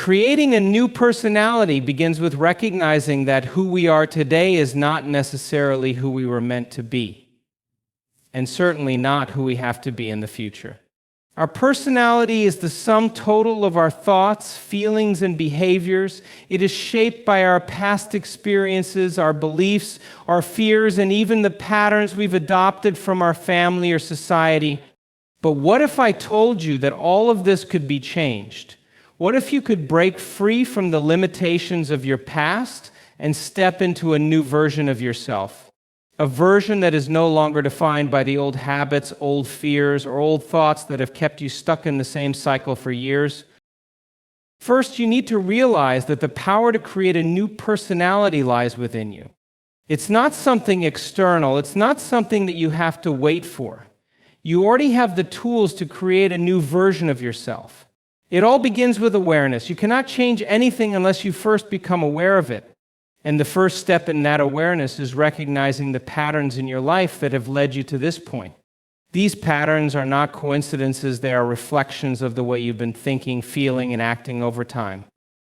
Creating a new personality begins with recognizing that who we are today is not necessarily who we were meant to be, and certainly not who we have to be in the future. Our personality is the sum total of our thoughts, feelings, and behaviors. It is shaped by our past experiences, our beliefs, our fears, and even the patterns we've adopted from our family or society. But what if I told you that all of this could be changed? What if you could break free from the limitations of your past and step into a new version of yourself? A version that is no longer defined by the old habits, old fears, or old thoughts that have kept you stuck in the same cycle for years. First, you need to realize that the power to create a new personality lies within you. It's not something external. It's not something that you have to wait for. You already have the tools to create a new version of yourself. It all begins with awareness. You cannot change anything unless you first become aware of it. And the first step in that awareness is recognizing the patterns in your life that have led you to this point. These patterns are not coincidences, they are reflections of the way you've been thinking, feeling, and acting over time.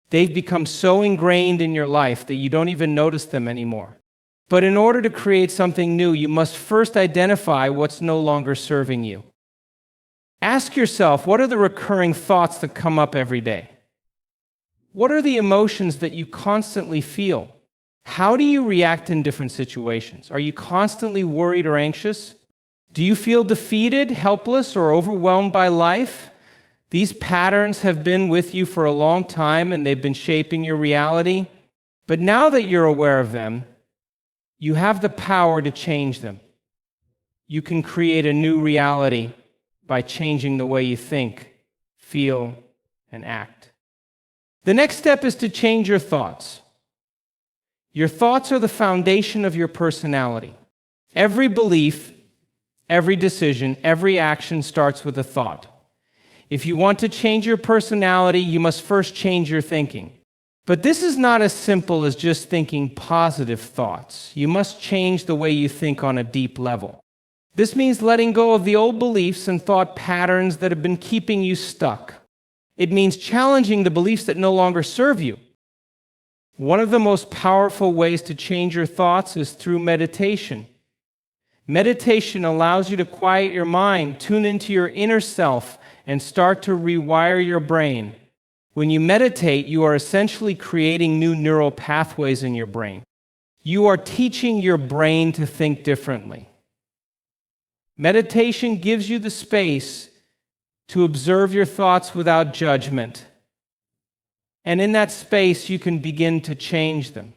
They've become so ingrained in your life that you don't even notice them anymore. But in order to create something new, you must first identify what's no longer serving you. Ask yourself, what are the recurring thoughts that come up every day? What are the emotions that you constantly feel? How do you react in different situations? Are you constantly worried or anxious? Do you feel defeated, helpless, or overwhelmed by life? These patterns have been with you for a long time and they've been shaping your reality. But now that you're aware of them, you have the power to change them. You can create a new reality by changing the way you think, feel, and act. The next step is to change your thoughts. Your thoughts are the foundation of your personality. Every belief, every decision, every action starts with a thought. If you want to change your personality, you must first change your thinking. But this is not as simple as just thinking positive thoughts. You must change the way you think on a deep level. This means letting go of the old beliefs and thought patterns that have been keeping you stuck. It means challenging the beliefs that no longer serve you. One of the most powerful ways to change your thoughts is through meditation. Meditation allows you to quiet your mind, tune into your inner self, and start to rewire your brain. When you meditate, you are essentially creating new neural pathways in your brain. You are teaching your brain to think differently. Meditation gives you the space to observe your thoughts without judgment. And in that space, you can begin to change them.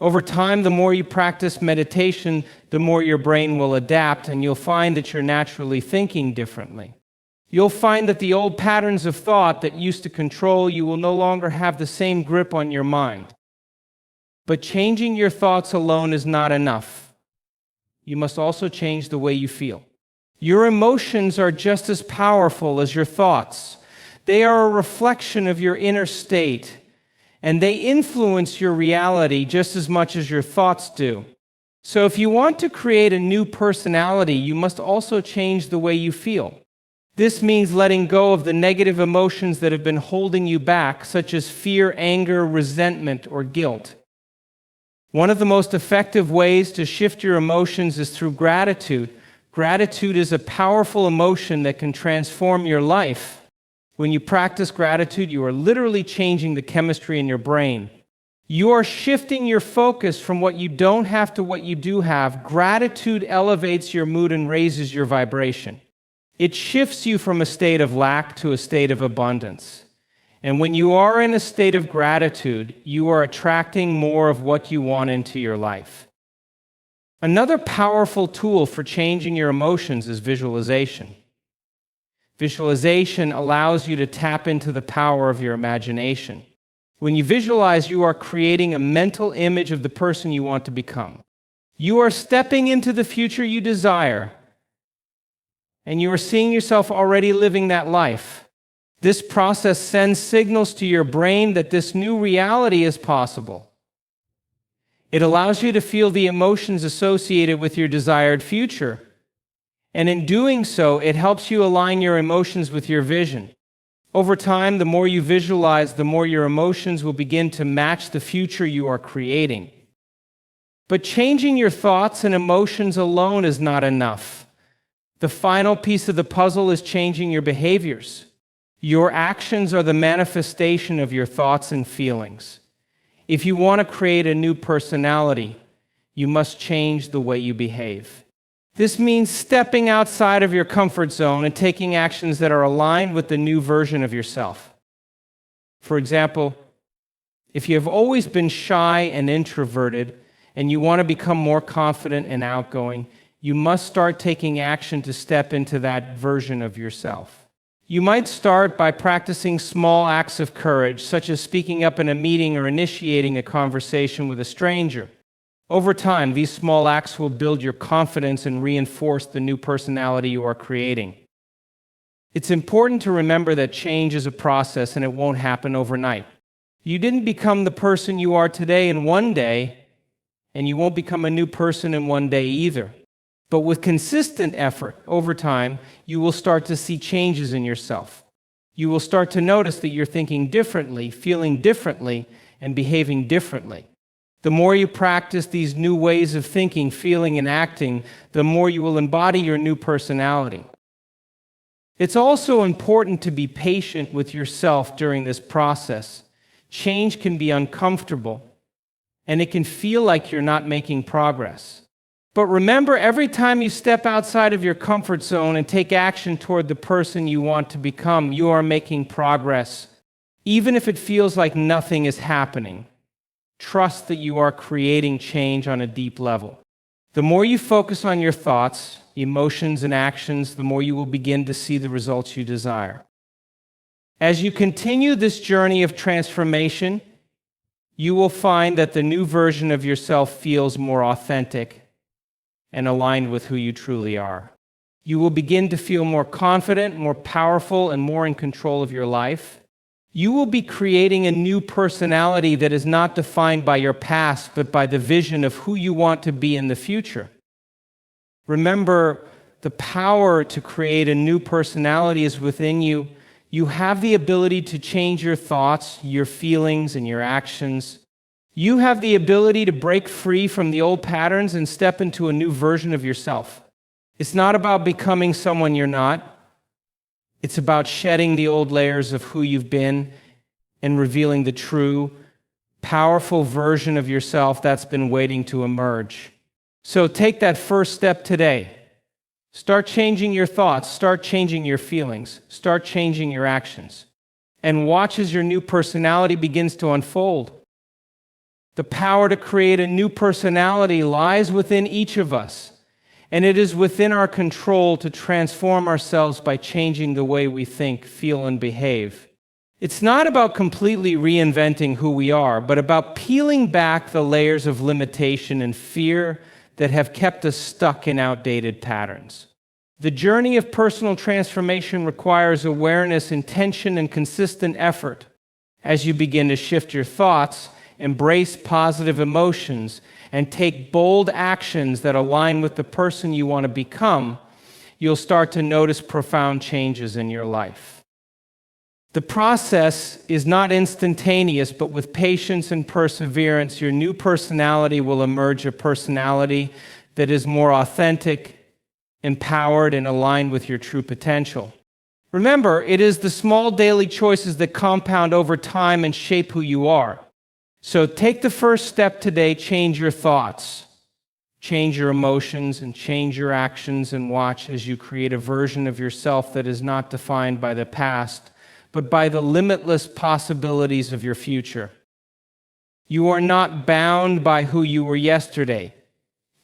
Over time, the more you practice meditation, the more your brain will adapt, and you'll find that you're naturally thinking differently. You'll find that the old patterns of thought that used to control you will no longer have the same grip on your mind. But changing your thoughts alone is not enough. You must also change the way you feel. Your emotions are just as powerful as your thoughts. They are a reflection of your inner state, and they influence your reality just as much as your thoughts do. So if you want to create a new personality, you must also change the way you feel. This means letting go of the negative emotions that have been holding you back, such as fear, anger, resentment, or guilt. One of the most effective ways to shift your emotions is through gratitude. Gratitude is a powerful emotion that can transform your life. When you practice gratitude, you are literally changing the chemistry in your brain. You are shifting your focus from what you don't have to what you do have. Gratitude elevates your mood and raises your vibration. It shifts you from a state of lack to a state of abundance. And when you are in a state of gratitude, you are attracting more of what you want into your life. Another powerful tool for changing your emotions is visualization. Visualization allows you to tap into the power of your imagination. When you visualize, you are creating a mental image of the person you want to become. You are stepping into the future you desire, and you are seeing yourself already living that life. This process sends signals to your brain that this new reality is possible. It allows you to feel the emotions associated with your desired future. And in doing so, it helps you align your emotions with your vision. Over time, the more you visualize, the more your emotions will begin to match the future you are creating. But changing your thoughts and emotions alone is not enough. The final piece of the puzzle is changing your behaviors. Your actions are the manifestation of your thoughts and feelings. If you want to create a new personality, you must change the way you behave. This means stepping outside of your comfort zone and taking actions that are aligned with the new version of yourself. For example, if you have always been shy and introverted and you want to become more confident and outgoing, you must start taking action to step into that version of yourself. You might start by practicing small acts of courage, such as speaking up in a meeting or initiating a conversation with a stranger. Over time, these small acts will build your confidence and reinforce the new personality you are creating. It's important to remember that change is a process and it won't happen overnight. You didn't become the person you are today in one day, and you won't become a new person in one day either. But with consistent effort over time, you will start to see changes in yourself. You will start to notice that you're thinking differently, feeling differently, and behaving differently. The more you practice these new ways of thinking, feeling, and acting, the more you will embody your new personality. It's also important to be patient with yourself during this process. Change can be uncomfortable, and it can feel like you're not making progress. But remember, every time you step outside of your comfort zone and take action toward the person you want to become, you are making progress, even if it feels like nothing is happening. Trust that you are creating change on a deep level. The more you focus on your thoughts, emotions, and actions, the more you will begin to see the results you desire. As you continue this journey of transformation, you will find that the new version of yourself feels more authentic and aligned with who you truly are. You will begin to feel more confident, more powerful, and more in control of your life. You will be creating a new personality that is not defined by your past, but by the vision of who you want to be in the future. Remember, the power to create a new personality is within you. You have the ability to change your thoughts, your feelings, and your actions. You have the ability to break free from the old patterns and step into a new version of yourself. It's not about becoming someone you're not. It's about shedding the old layers of who you've been and revealing the true, powerful version of yourself that's been waiting to emerge. So take that first step today. Start changing your thoughts, start changing your feelings, start changing your actions, and watch as your new personality begins to unfold. The power to create a new personality lies within each of us. And it is within our control to transform ourselves by changing the way we think, feel, and behave. It's not about completely reinventing who we are, but about peeling back the layers of limitation and fear that have kept us stuck in outdated patterns. The journey of personal transformation requires awareness, intention, and consistent effort. As you begin to shift your thoughts, embrace positive emotions, and take bold actions that align with the person you want to become, you'll start to notice profound changes in your life. The process is not instantaneous, but with patience and perseverance, your new personality will emerge, a personality that is more authentic, empowered, and aligned with your true potential. Remember, it is the small daily choices that compound over time and shape who you are. So take the first step today, change your thoughts, change your emotions, and change your actions, and watch as you create a version of yourself that is not defined by the past, but by the limitless possibilities of your future. You are not bound by who you were yesterday.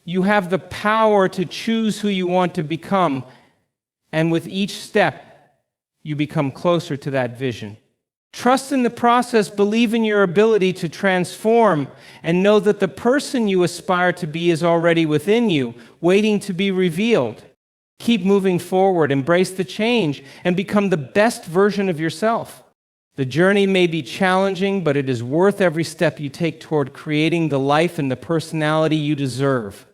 You have the power to choose who you want to become, and with each step, you become closer to that vision. Trust in the process, believe in your ability to transform, and know that the person you aspire to be is already within you, waiting to be revealed. Keep moving forward, embrace the change, and become the best version of yourself. The journey may be challenging, but it is worth every step you take toward creating the life and the personality you deserve.